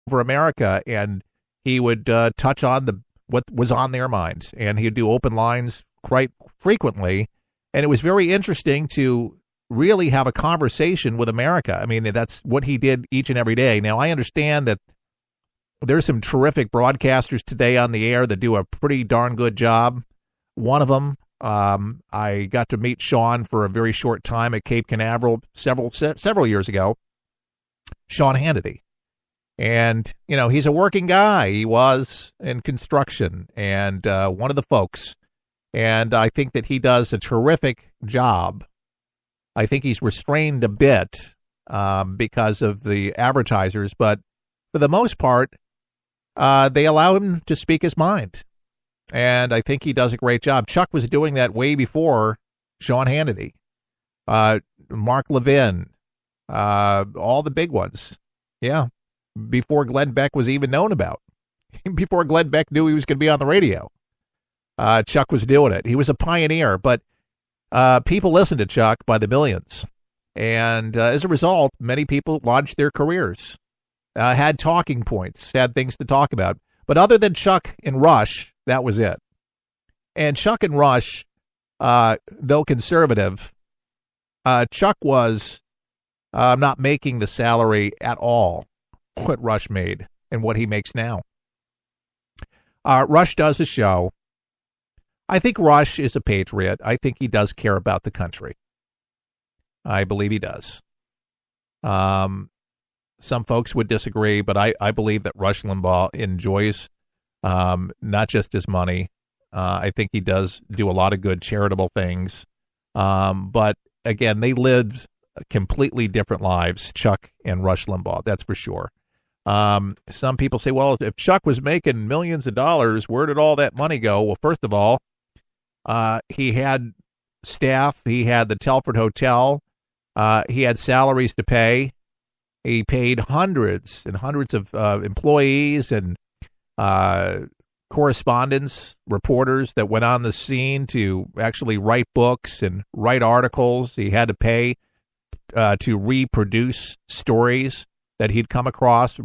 over America, and he would touch on what was on their minds, and he'd do open lines quite frequently, and it was very interesting to really have a conversation with America. I mean, that's what he did each and every day. Now, I understand that there's some terrific broadcasters today on the air that do a pretty darn good job. One of them, I got to meet Sean for a very short time at Cape Canaveral several years ago. Sean Hannity. And, you know, he's a working guy. He was in construction and one of the folks. And I think that he does a terrific job. I think he's restrained a bit because of the advertisers, but for the most part, they allow him to speak his mind. And I think he does a great job. Chuck was doing that way before Sean Hannity, Mark Levin, all the big ones. Yeah. Before Glenn Beck was even known about. Before Glenn Beck knew he was going to be on the radio. Chuck was doing it. He was a pioneer, but people listened to Chuck by the millions. And as a result, many people launched their careers, had talking points, had things to talk about. But other than Chuck and Rush, that was it. And Chuck and Rush, though conservative, Chuck was not making the salary at all what Rush made and what he makes now. Rush does a show. I think Rush is a patriot. I think he does care about the country. I believe he does. Some folks would disagree, but I believe that Rush Limbaugh enjoys not just his money. I think he does do a lot of good charitable things. But again, they lived completely different lives, Chuck and Rush Limbaugh, that's for sure. Some people say, well, if Chuck was making millions of dollars, where did all that money go? Well, first of all, he had staff. He had the Telford Hotel. He had salaries to pay. He paid hundreds and hundreds of employees and correspondents, reporters that went on the scene to actually write books and write articles. He had to pay to reproduce stories that he'd come across,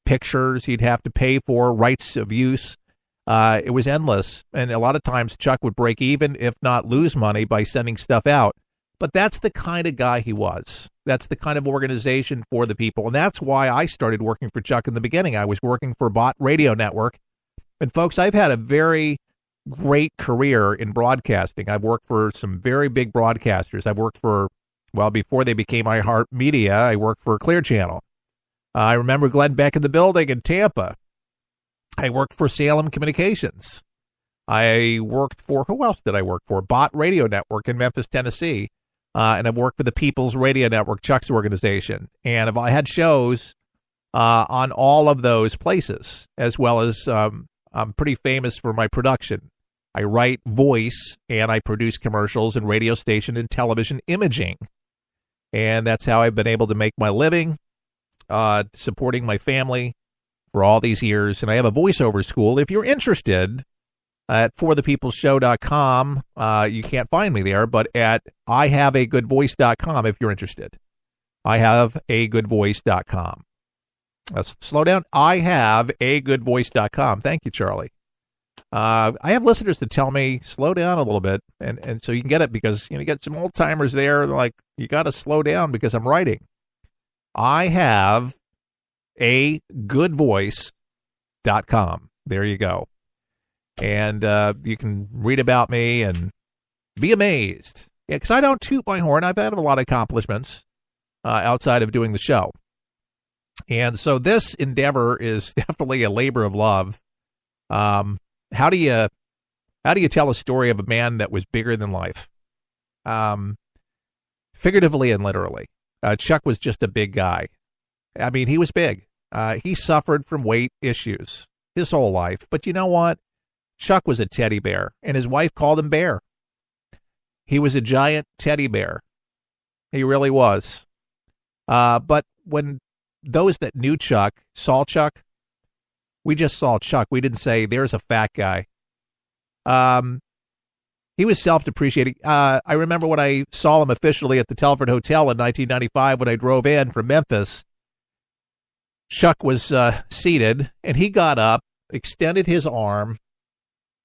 pictures he'd have to pay for, rights of use. It was endless. And a lot of times Chuck would break even, if not lose money, by sending stuff out. But that's the kind of guy he was. That's the kind of organization for the people. And that's why I started working for Chuck in the beginning. I was working for Bott Radio Network. And folks, I've had a very great career in broadcasting. I've worked for some very big broadcasters. I've worked for, well, before they became iHeartMedia, I worked for Clear Channel. I remember Glenn Beck in the building in Tampa. I worked for Salem Communications. I worked for, who else did I work for? Bott Radio Network in Memphis, Tennessee. And I've worked for the People's Radio Network, Chuck's organization. And I had shows on all of those places, as well as I'm pretty famous for my production. I write voice and I produce commercials and radio station and television imaging. And that's how I've been able to make my living, supporting my family for all these years. And I have a voiceover school. If you're interested, at forthepeopleshow.com, you can't find me there, but at ihaveagoodvoice.com if you're interested. ihaveagoodvoice.com. Slow down. ihaveagoodvoice.com. Thank you, Charlie. I have listeners that tell me, slow down a little bit, and so you can get it because, you get some old-timers there, they're like, you got to slow down because I'm writing. ihaveagoodvoice.com. There you go. And you can read about me and be amazed. Yeah, because I don't toot my horn. I've had a lot of accomplishments outside of doing the show. And so this endeavor is definitely a labor of love. How do you tell a story of a man that was bigger than life? Figuratively and literally. Chuck was just a big guy. I mean, he was big. He suffered from weight issues his whole life. But you know what? Chuck was a teddy bear, and his wife called him Bear. He was a giant teddy bear. He really was. But when those that knew Chuck saw Chuck, we just saw Chuck. We didn't say, there's a fat guy. He was self-depreciating. I remember when I saw him officially at the Telford Hotel in 1995 when I drove in from Memphis. Chuck was seated, and he got up, extended his arm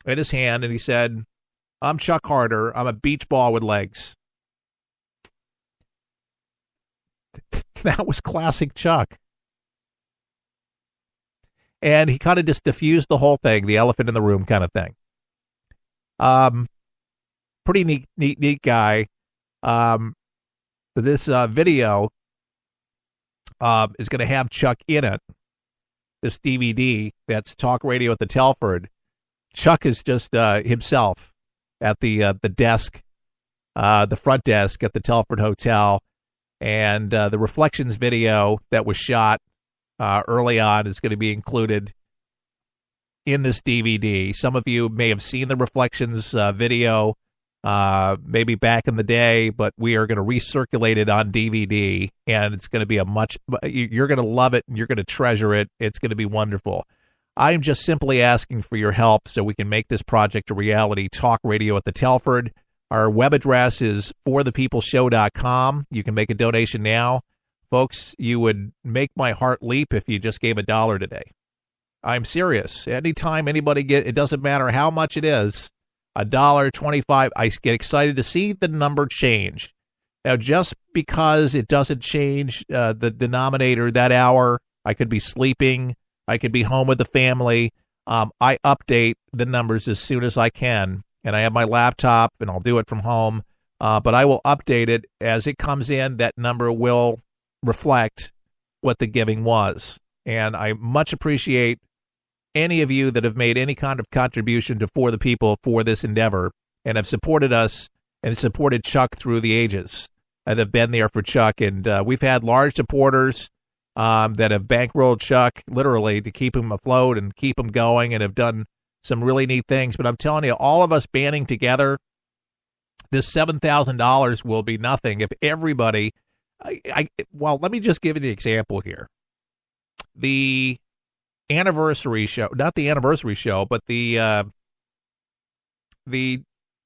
and his hand, and he said, "I'm Chuck Harder. I'm a beach ball with legs." That was classic Chuck. And he kind of just diffused the whole thing, the elephant in the room kind of thing. Pretty neat guy. This video is going to have Chuck in it. This DVD that's Talk Radio at the Telford. Chuck is just himself at the desk, the front desk at the Telford Hotel, and the Reflections video that was shot early on is going to be included in this DVD. Some of you may have seen the Reflections video maybe back in the day, but we are going to recirculate it on DVD, and it's going to be you're going to love it, and you're going to treasure it. It's going to be wonderful. I'm just simply asking for your help so we can make this project a reality. Talk Radio at the Telford. Our web address is forthepeopleshow.com. You can make a donation now. Folks, you would make my heart leap if you just gave $1 today. I'm serious. Anytime anybody it doesn't matter how much it is, $1, $25, I get excited to see the number change. Now, just because it doesn't change the denominator that hour, I could be sleeping, I could be home with the family. I update the numbers as soon as I can, and I have my laptop, and I'll do it from home. But I will update it as it comes in. That number will reflect what the giving was. And I much appreciate any of you that have made any kind of contribution to For the People for this endeavor and have supported us and supported Chuck through the ages and have been there for Chuck. And we've had large supporters that have bankrolled Chuck literally to keep him afloat and keep him going and have done some really neat things. But I'm telling you, all of us banding together, this $7,000 will be nothing if everybody well, let me just give you the example here. The anniversary show, not the anniversary show, but the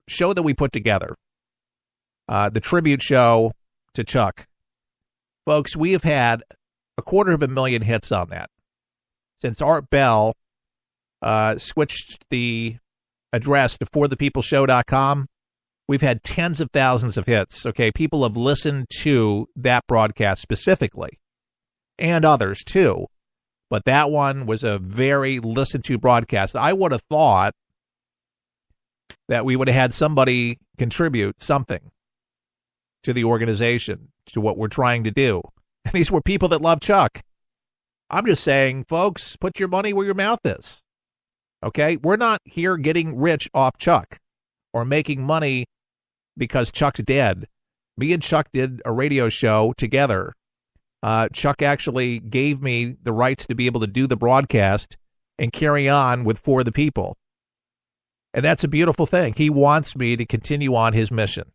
show that we put together, the tribute show to Chuck. Folks, we have had 250,000 hits on that. Since Art Bell switched the address to forthepeopleshow.com, we've had tens of thousands of hits. Okay, people have listened to that broadcast specifically, and others too. But that one was a very listened to broadcast. I would have thought that we would have had somebody contribute something to the organization, to what we're trying to do. And these were people that love Chuck. I'm just saying, folks, put your money where your mouth is. Okay? We're not here getting rich off Chuck or making money because Chuck's dead. Me and Chuck did a radio show together. Chuck actually gave me the rights to be able to do the broadcast and carry on with For the People. And that's a beautiful thing. He wants me to continue on his mission,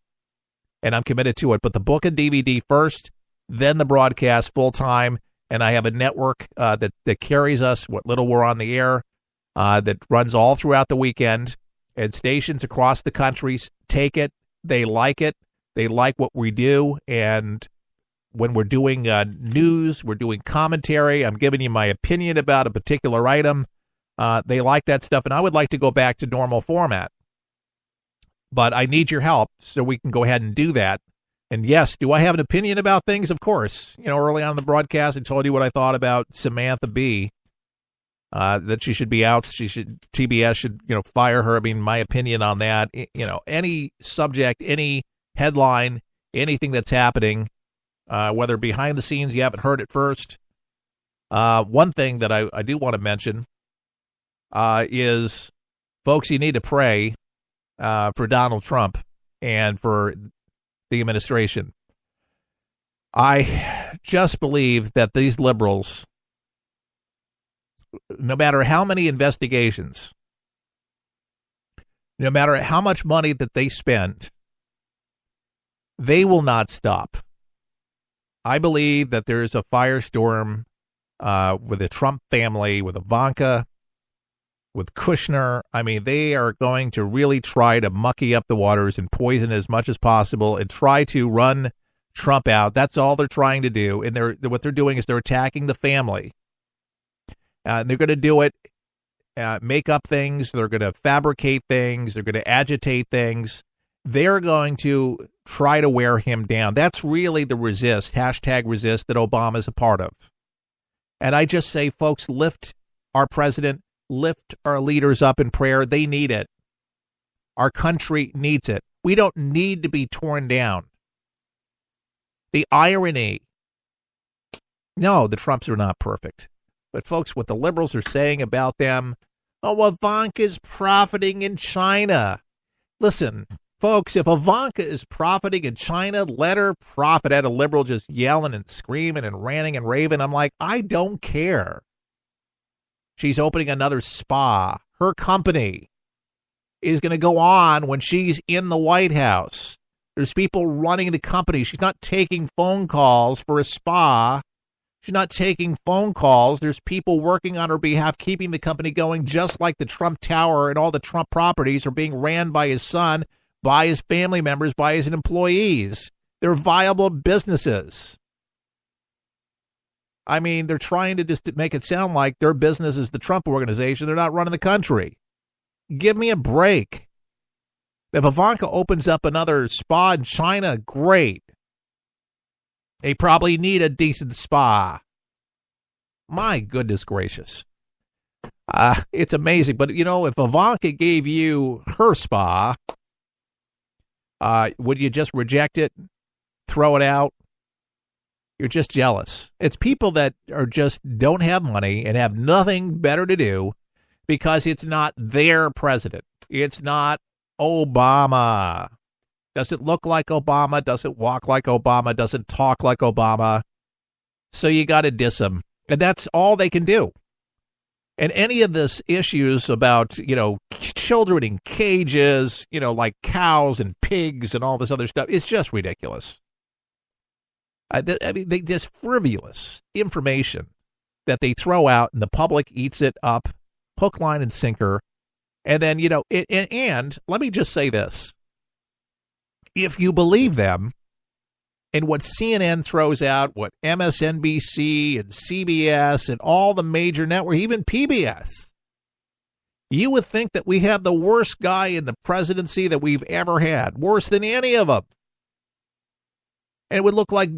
and I'm committed to it. But the book and DVD first, then the broadcast full time, and I have a network that carries us, what little we're on the air, that runs all throughout the weekend, and stations across the country take it. They like it. They like what we do, and when we're doing news, we're doing commentary, I'm giving you my opinion about a particular item. They like that stuff, and I would like to go back to normal format. But I need your help so we can go ahead and do that. And yes, do I have an opinion about things? Of course. You know, early on in the broadcast, I told you what I thought about Samantha Bee, that she should be out. TBS should, fire her. I mean, my opinion on that, any subject, any headline, anything that's happening, whether behind the scenes, you haven't heard it first. One thing that I do want to mention is, folks, you need to pray for Donald Trump and for the administration. I just believe that these liberals, no matter how many investigations, no matter how much money that they spend, they will not stop. I believe that there is a firestorm with the Trump family, with Ivanka, with Kushner. I mean, they are going to really try to mucky up the waters and poison as much as possible and try to run Trump out. That's all they're trying to do. And what they're doing is they're attacking the family. They're going to do it, make up things. They're going to fabricate things. They're going to agitate things. They're going to try to wear him down. That's really the resist, #resist, that Obama's a part of. And I just say, folks, lift our president, lift our leaders up in prayer. They need it. Our country needs it. We don't need to be torn down. The irony. No, the Trumps are not perfect. But, folks, what the liberals are saying about them, oh, Ivanka's profiting in China. Listen, folks, if Ivanka is profiting in China, let her profit. I had a liberal just yelling and screaming and ranting and raving. I'm like, I don't care. She's opening another spa. Her company is going to go on when she's in the White House. There's people running the company. She's not taking phone calls for a spa. She's not taking phone calls. There's people working on her behalf, keeping the company going, just like the Trump Tower and all the Trump properties are being ran by his son, by his family members, by his employees. They're viable businesses. I mean, they're trying to just make it sound like their business is the Trump organization. They're not running the country. Give me a break. If Ivanka opens up another spa in China, great. They probably need a decent spa. My goodness gracious. It's amazing. But, you know, if Ivanka gave you her spa, would you just reject it, throw it out? You're just jealous. It's people that are just don't have money and have nothing better to do because it's not their president. It's not Obama. Doesn't look like Obama, doesn't walk like Obama, doesn't talk like Obama. So you got to diss him. And that's all they can do. And any of this issues about, you know, children in cages, you know, like cows and pigs and all this other stuff, it's just ridiculous. I mean, they just frivolous information that they throw out and the public eats it up, hook, line, and sinker. And then, you know, and let me just say this. If you believe them and what CNN throws out, what MSNBC and CBS and all the major networks, even PBS, you would think that we have the worst guy in the presidency that we've ever had, worse than any of them. And it would look like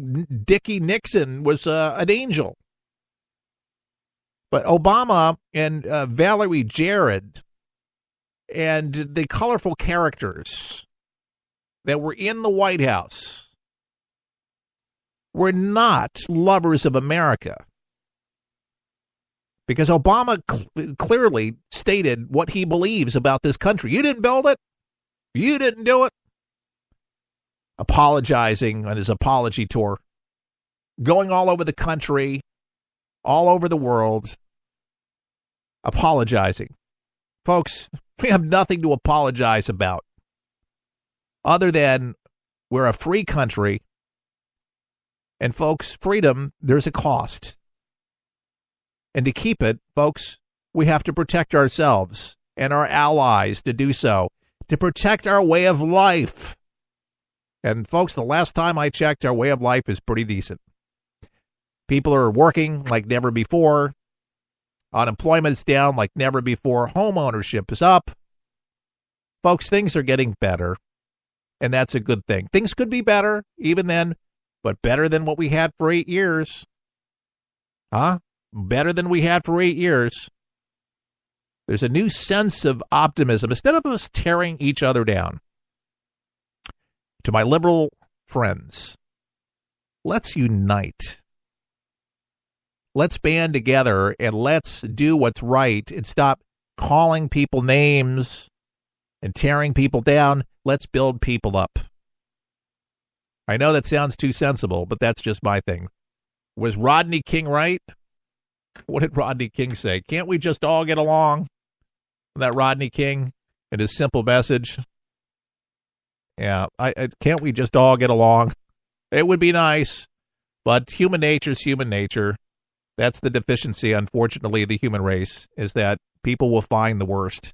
Dickie Nixon was an angel. But Obama and Valerie Jarrett and the colorful characters that were in the White House were not lovers of America. Because Obama clearly stated what he believes about this country. You didn't build it. You didn't do it. Apologizing on his apology tour. Going all over the country, all over the world. Apologizing. Folks, we have nothing to apologize about. Other than we're a free country. And folks, freedom, there's a cost. And to keep it, folks, we have to protect ourselves and our allies to do so. To protect our way of life. And folks, the last time I checked, our way of life is pretty decent. People are working like never before. Unemployment's down like never before. Home ownership is up. Folks, things are getting better. And that's a good thing. Things could be better even then, but better than what we had for 8 years. Huh? Better than we had for 8 years. There's a new sense of optimism. Instead of us tearing each other down. To my liberal friends, let's unite. Let's band together and let's do what's right and stop calling people names and tearing people down. Let's build people up. I know that sounds too sensible, but that's just my thing. Was Rodney King right? What did Rodney King say? Can't we just all get along? That Rodney King and his simple message. Yeah, can't we just all get along? It would be nice, but human nature is human nature. That's the deficiency, unfortunately, of the human race, is that people will find the worst.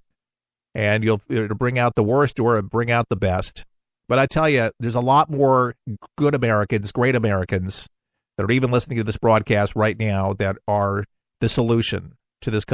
And it'll bring out the worst or bring out the best. But I tell you, there's a lot more good Americans, great Americans, that are even listening to this broadcast right now that are the solution. to this